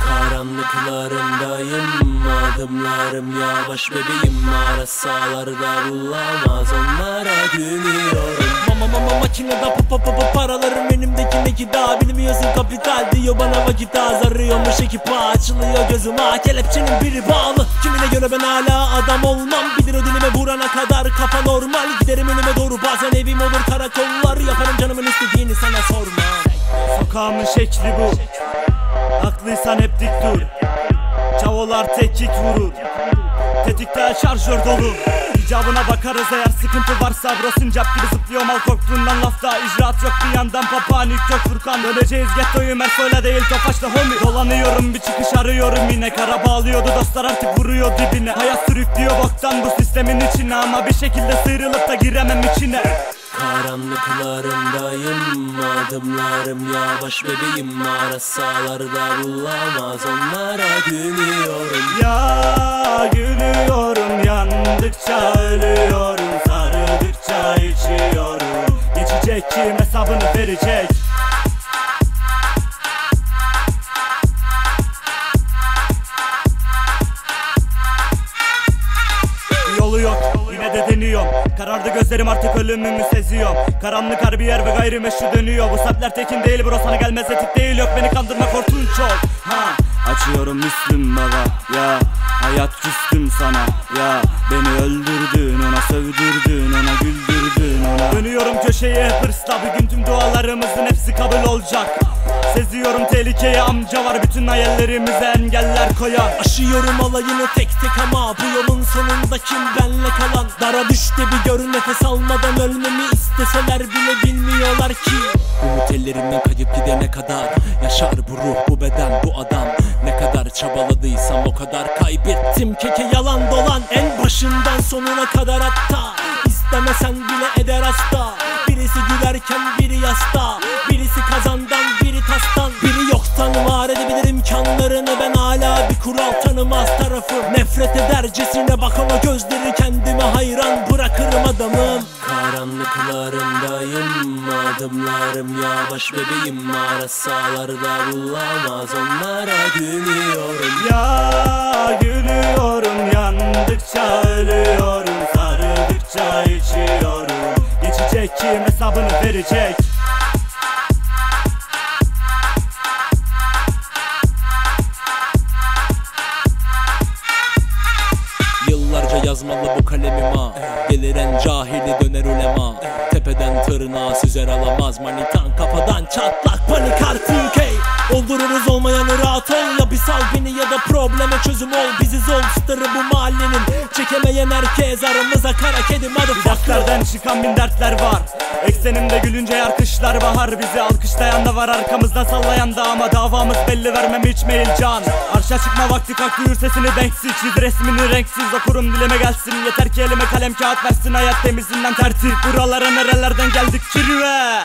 Karanlıklarındayım, adımlarım yavaş bebeğim, arasalarda bulamaz, onlara gülüyorum. Makinada paralarım, elimdeki daha, bilmiyorsun kapital. Diyor bana vakit az, arıyormuş ekipa, açılıyor gözüm kelepçenin biri bağlı. Kimine göre ben hala adam olmam, bilir o dilime vurana kadar kafa normal. Giderim önüme doğru, bazen evim olur karakollar, yaparım canımın istediğini sana sormam. Sokağımın şekli bu, haklıysan hep dik dur. Çavolar tekkit vurur, tetikte şarjör dolu. İcabına bakarız eğer sıkıntı varsa, burasın cap gibi zıplıyor mal korktuğundan lafta. İcraat yok bir yandan, papağan yük yok Furkan. Döneceğiz gettoyu Merso'yla değil Tofaş'la homie. Dolanıyorum bir çıkış arıyorum yine, kara bağlıyordu dostlar artık vuruyor dibine. Hayat sürüklüyor boktan bu sistemin içine, ama bir şekilde sıyrılıp da giremem içine. Karanlıklarındayım, adımlarım yavaş bebeğim, arasalarda bulamaz, onlara gülüyorum. Ya gülüyorum, yandıkça ölüyorum, sarıldıkça içiyorum. Geçecek kim hesabını verecek? Yolu yok, yine de deniyorum. Karardı gözlerim artık ölümümü seziyorum. Karanlık harbi yer ve gayrimeşru dönüyor. Bu saatler tekin değil bro, sana gelmez etik değil. Yok beni kandırma korkun çok. Açıyorum Müslüm baba ya, hayat küstüm sana ya. Beni öldürdün, ona sövdürdün, ona güldürdün ona. Dönüyorum köşeye hırsla, bir gün tüm dualarımızın hepsi kabul olacak. Seziyorum tehlikeye, amca var bütün hayallerimize engeller koyar. Aşıyorum alayını tek ama bu yolun sonunda kim benle kalan? Dara düştü bir gör, nefes almadan ölmemi isteseler bile bilmiyorlar ki. Umut ellerimden kayıp gidene kadar yaşar bu ruh, bu beden, bu adam. Ne kadar çabaladıysam o kadar kaybettim. Keke yalan dolan en başından sonuna kadar, hatta istemesen bile eder hasta. Birisi gülerken biri yasta, birisi kazandan biri tastan. Biri yoktan var edebilir imkanlarını, ben hala bir kural tanımaz tarafım. Nefret edercesine bakan o gözleri, kendime hayran bırakırım adamım. Karanlıklarındayım, adımlarım yavaş bebeğim, arasalarda bulamaz, onlara gülüyorum. Ya gülüyorum, yandıkça ölüyorum, sarıldıkça içiyorum. Geçecek kim hesabını verecek? Yıllarca yazmalı bu kalemim ha, deliren cahili döner ulema. Tepeden tırnağa süzer alamaz, manitan kafadan çatlak panik artık hey. Oldururuz olmayanı, rahat ol ya, bir sal beni ya da probleme çözüm ol. Biziz ol starı bu mahallenin, çekemeyen herkes aramıza kara kedi motherfucker. Dudaklardan çıkan bin dertler var, eksenimde gülünce yarkışlar bahar. Bizi alkışlayan da var, arkamızdan sallayan da, ama davamız belli, vermem hiç mail can. Arşa çıkma vakti, kalk duyur sesini denksiz, çiz resmini renksiz, okurum dilime gelsin. Yeter ki elime kalem kağıt versin, hayat temizinden tertip. Buralara nerelerden geldik Kirve.